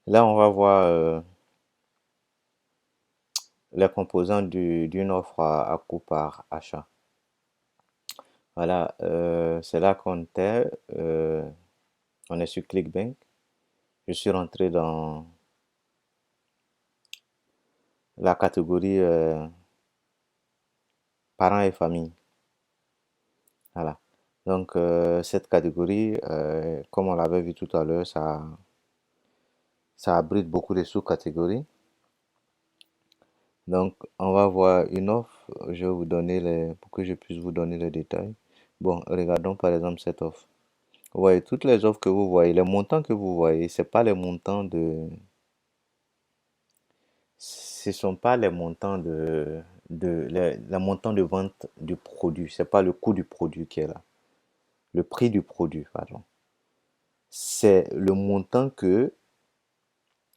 Là, on va voir les composants d'une offre à coût par achat. Voilà, c'est là qu'on était. On est sur ClickBank. Je suis rentré dans la catégorie parents et famille. Voilà. Donc, cette catégorie, comme on l'avait vu tout à l'heure, ça abrite beaucoup de sous-catégories. Donc, on va voir une offre. Je vais vous donner pour que je puisse vous donner les détails. Bon, regardons par exemple cette offre. Vous voyez, toutes les offres que vous voyez, les montants que vous voyez, c'est pas les montants ce sont pas les montants les montants de vente du produit. C'est pas le coût du produit qui est là. Le prix du produit, pardon. C'est le montant que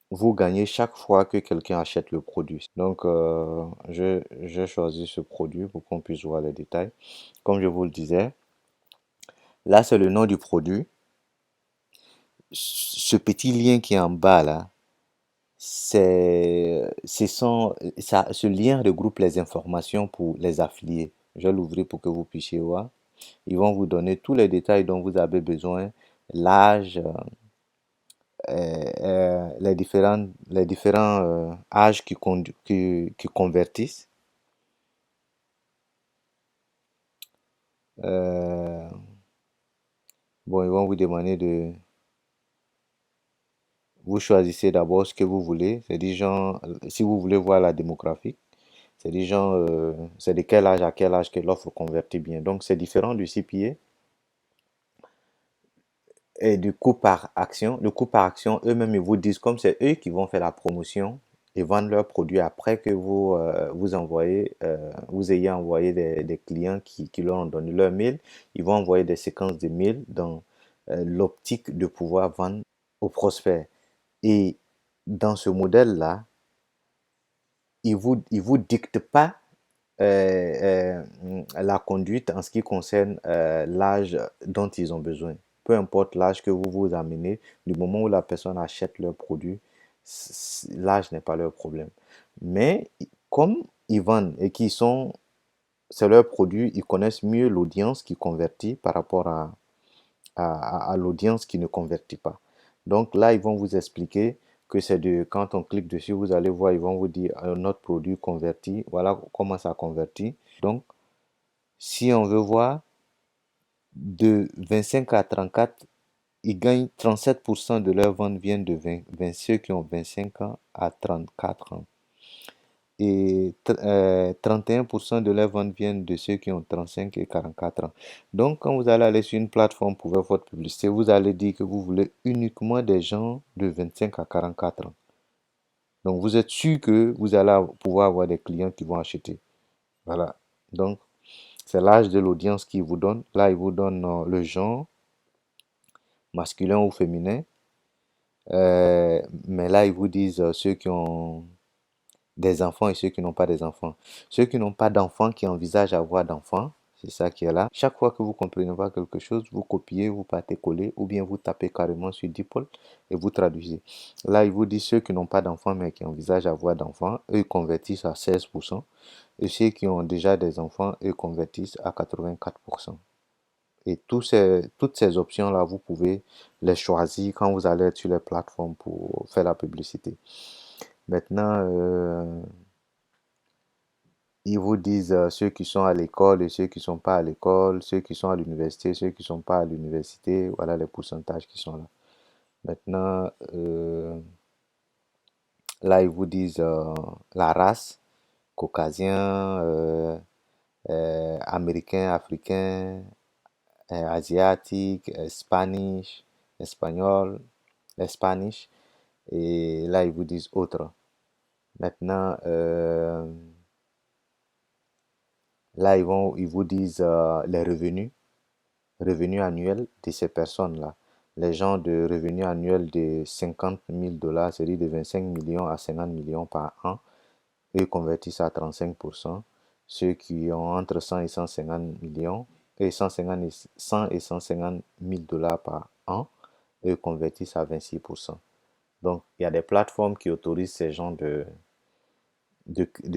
vous gagnez chaque fois que quelqu'un achète le produit. Donc, je choisis ce produit pour qu'on puisse voir les détails. Comme je vous le disais, là, c'est le nom du produit. Ce petit lien qui est en bas, là, ce lien regroupe les informations pour les affiliés. Je vais l'ouvrir pour que vous puissiez voir. Ils vont vous donner tous les détails dont vous avez besoin, l'âge, les différents âges qui convertissent. Euh, bon, ils vont vous demander vous choisissez d'abord ce que vous voulez. C'est des gens, si vous voulez voir la démographie, c'est des gens, c'est de quel âge à quel âge que l'offre convertit bien. Donc, c'est différent du CPA et du coût par action. Le coût par action, eux-mêmes, ils vous disent, comme c'est eux qui vont faire la promotion et vendre leurs produits après que vous ayez envoyé des clients qui leur ont donné leur mail, ils vont envoyer des séquences de mails dans l'optique de pouvoir vendre aux prospects. Et dans ce modèle-là, ils vous dictent pas la conduite en ce qui concerne l'âge dont ils ont besoin. Peu importe l'âge que vous vous amenez, du moment où la personne achète leur produit, l'âge n'est pas leur problème. Mais comme ils vendent et c'est leur produit, ils connaissent mieux l'audience qui convertit par rapport à l'audience qui ne convertit pas. Donc là, ils vont vous expliquer que quand on clique dessus, vous allez voir, ils vont vous dire notre produit convertit, voilà comment ça convertit. Donc, si on veut voir de 25 à 34, ils gagnent 37% de leurs ventes viennent de 20 ceux qui ont 25 ans à 34 ans. Et 31% de leurs ventes viennent de ceux qui ont 35 et 44 ans. Donc, quand vous allez aller sur une plateforme pour faire votre publicité, vous allez dire que vous voulez uniquement des gens de 25 à 44 ans. Donc, vous êtes sûr que vous allez pouvoir avoir des clients qui vont acheter. Voilà. Donc, c'est l'âge de l'audience qui vous donne. Là, il vous donne le genre, masculin ou féminin. Mais là, ils vous disent ceux qui ont des enfants et ceux qui n'ont pas des enfants. Ceux qui n'ont pas d'enfants, qui envisagent avoir d'enfants, c'est ça qui est là. Chaque fois que vous comprenez pas quelque chose, vous copiez, vous partez coller, ou bien vous tapez carrément sur DeepL et vous traduisez. Là, il vous dit ceux qui n'ont pas d'enfants mais qui envisagent avoir d'enfants, eux convertissent à 16%. Et ceux qui ont déjà des enfants, eux convertissent à 84%. Et toutes ces options-là, vous pouvez les choisir quand vous allez sur les plateformes pour faire la publicité. Maintenant, ils vous disent ceux qui sont à l'école et ceux qui ne sont pas à l'école, ceux qui sont à l'université, ceux qui ne sont pas à l'université. Voilà les pourcentages qui sont là. Maintenant, là, ils vous disent la race, caucasien, américain, africain, asiatique, espagnol, spanish. Et là, ils vous disent autre. Maintenant, là, ils vous disent les revenus annuels de ces personnes-là. Les gens de revenus annuels de 50 000 $, c'est-à-dire de 25 millions à 50 millions par an, eux convertissent à 35%. Ceux qui ont entre 100 et 150 millions, et 100 et 150 000 $ par an, eux convertissent à 26%. Donc, il y a des plateformes qui autorisent ces genres de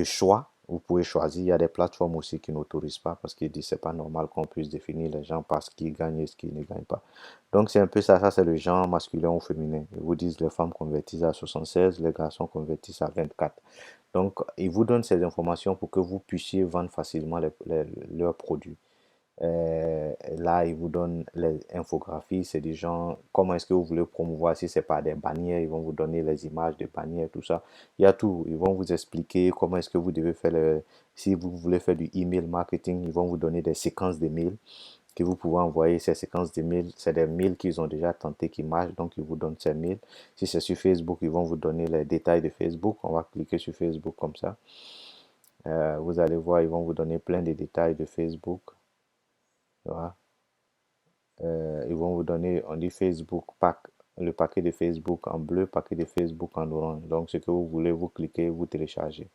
choix. Vous pouvez choisir. Il y a des plateformes aussi qui n'autorisent pas parce qu'ils disent que c'est pas normal qu'on puisse définir les gens par ce qu'ils gagnent et ce qu'ils ne gagnent pas. Donc, c'est un peu ça. Ça, c'est le genre masculin ou féminin. Ils vous disent les femmes convertissent à 76, les garçons convertissent à 24. Donc, ils vous donnent ces informations pour que vous puissiez vendre facilement leurs produits. Là, ils vous donnent les infographies, c'est des gens, comment est-ce que vous voulez promouvoir, si c'est pas des bannières, ils vont vous donner les images des bannières, tout ça. Il y a tout, ils vont vous expliquer comment est-ce que vous devez faire si vous voulez faire du email marketing, ils vont vous donner des séquences d'emails que vous pouvez envoyer. Ces séquences d'emails, c'est des mails qu'ils ont déjà tenté qui marchent, donc ils vous donnent ces mails. Si c'est sur Facebook, ils vont vous donner les détails de Facebook, on va cliquer sur Facebook comme ça. Vous allez voir, ils vont vous donner plein de détails de Facebook. Voilà. Ils vont vous donner, on dit Facebook pack, le paquet de Facebook en bleu, paquet de Facebook en orange. Donc, ce que vous voulez, vous cliquez, vous téléchargez.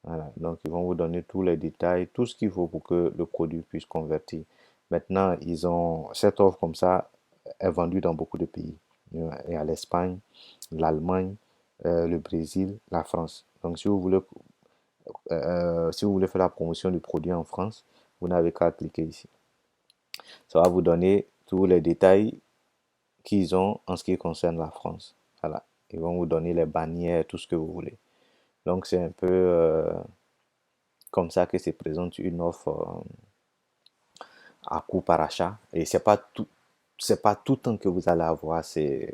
Voilà. Donc, ils vont vous donner tous les détails, tout ce qu'il faut pour que le produit puisse convertir. Maintenant, ils ont cette offre comme ça est vendue dans beaucoup de pays. Il y a l'Espagne, l'Allemagne, le Brésil, la France. Donc, si vous voulez faire la promotion du produit en France, vous n'avez qu'à cliquer ici. Ça va vous donner tous les détails qu'ils ont en ce qui concerne la France. Voilà. Ils vont vous donner les bannières, tout ce que vous voulez. Donc, c'est un peu comme ça que se présente une offre à coût par achat. Et c'est pas tout le temps que vous allez avoir ces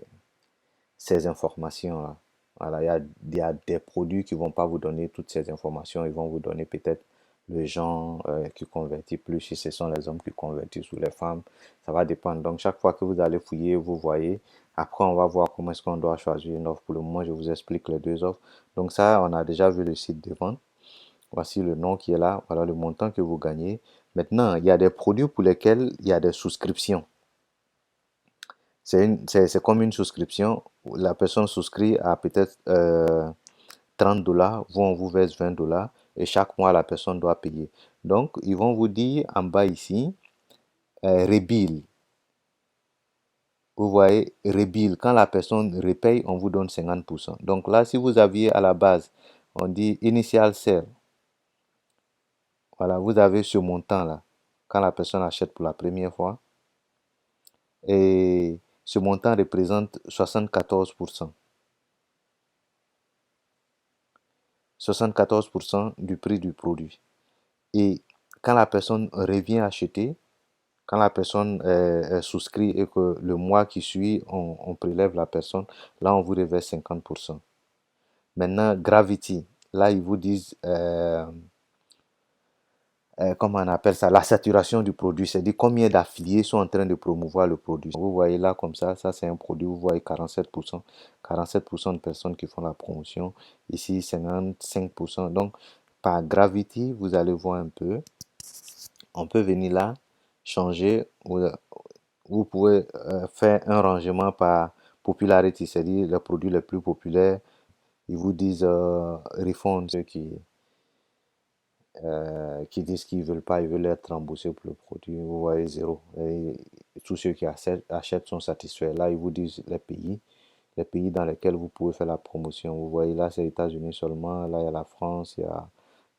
informations-là. Voilà, il y a des produits qui vont pas vous donner toutes ces informations. Ils vont vous donner peut-être le genre qui convertit plus, si ce sont les hommes qui convertissent ou les femmes. Ça va dépendre. Donc, chaque fois que vous allez fouiller, vous voyez. Après, on va voir comment est-ce qu'on doit choisir une offre. Pour le moment, je vous explique les deux offres. Donc, ça, on a déjà vu le site de vente. Voici le nom qui est là. Voilà le montant que vous gagnez. Maintenant, il y a des produits pour lesquels il y a des souscriptions. C'est comme une souscription. La personne souscrit à peut-être 30 $, vous, on vous verse 20 $ et chaque mois, la personne doit payer. Donc, ils vont vous dire en bas ici, rebill. Vous voyez, rebill. Quand la personne repaye, on vous donne 50%. Donc là, si vous aviez à la base, on dit initial sale. Voilà, vous avez ce montant-là. Quand la personne achète pour la première fois. Et ce montant représente 74%. 74% du prix du produit. Et quand la personne revient acheter, quand la personne souscrit et que le mois qui suit, on prélève la personne, là, on vous reverse 50%. Maintenant, Gravity, là, ils vous disent, comment on appelle ça, la saturation du produit, c'est-à-dire combien d'affiliés sont en train de promouvoir le produit. Vous voyez là, comme ça c'est un produit, vous voyez 47%, 47% de personnes qui font la promotion, ici 55%. Donc, par Gravity, vous allez voir un peu, on peut venir là, changer, vous pouvez faire un rangement par popularity, c'est-à-dire les produits les plus populaires. Ils vous disent refund, ceux qui disent qu'ils veulent pas, ils veulent être remboursés pour le produit. Vous voyez zéro. Et tous ceux qui achètent sont satisfaits. Là, ils vous disent les pays dans lesquels vous pouvez faire la promotion. Vous voyez là, c'est les États-Unis seulement. Là, il y a la France, il y a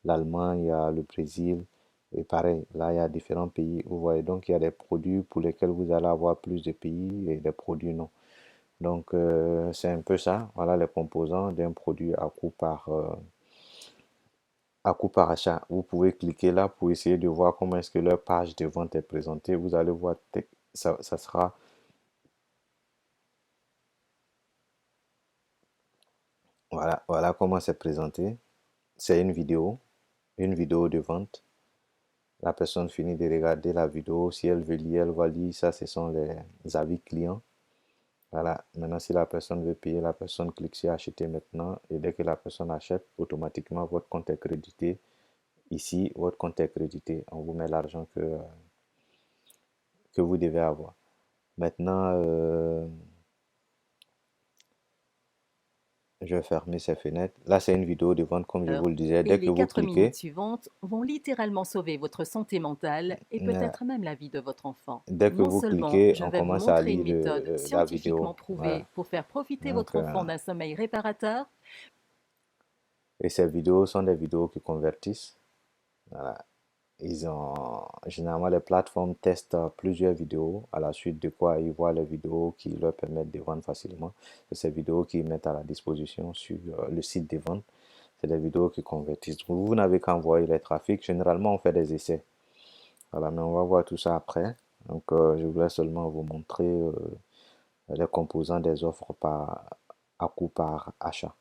l'Allemagne, il y a le Brésil. Et pareil, là, il y a différents pays. Vous voyez, donc il y a des produits pour lesquels vous allez avoir plus de pays et des produits non. Donc, c'est un peu ça. Voilà les composants d'un produit à coût par achat. Vous pouvez cliquer là pour essayer de voir comment est-ce que leur page de vente est présentée. Vous allez voir, ça sera, voilà comment c'est présenté. C'est une vidéo de vente. La personne finit de regarder la vidéo. Si elle veut lire, elle va lire. Ça, ce sont les avis clients. Voilà. Maintenant, si la personne veut payer, la personne clique sur acheter maintenant. Et dès que la personne achète, automatiquement, votre compte est crédité. Ici, votre compte est crédité. On vous met l'argent que vous devez avoir. Maintenant, Je vais fermer ces fenêtres. Là, c'est une vidéo de vente, comme je vous le disais. Et Dès que les vous 4 minutes cliquez, suivantes vont littéralement sauver votre santé mentale et euh, peut-être même la vie de votre enfant. dès que Non vous seulement cliquez, je on vais vous commence à montrer lire une méthode la scientifiquement vidéo. Voilà. prouvée pour faire profiter Donc, votre enfant d'un sommeil réparateur, et ces vidéos sont des vidéos qui convertissent. Voilà. Généralement, les plateformes testent plusieurs vidéos à la suite de quoi ils voient les vidéos qui leur permettent de vendre facilement. C'est ces vidéos qu'ils mettent à la disposition sur le site de vente. C'est des vidéos qui convertissent. Vous n'avez qu'à envoyer les trafics. Généralement, on fait des essais. Voilà, mais on va voir tout ça après. Donc, je voulais seulement vous montrer les composants des offres à coût par achat.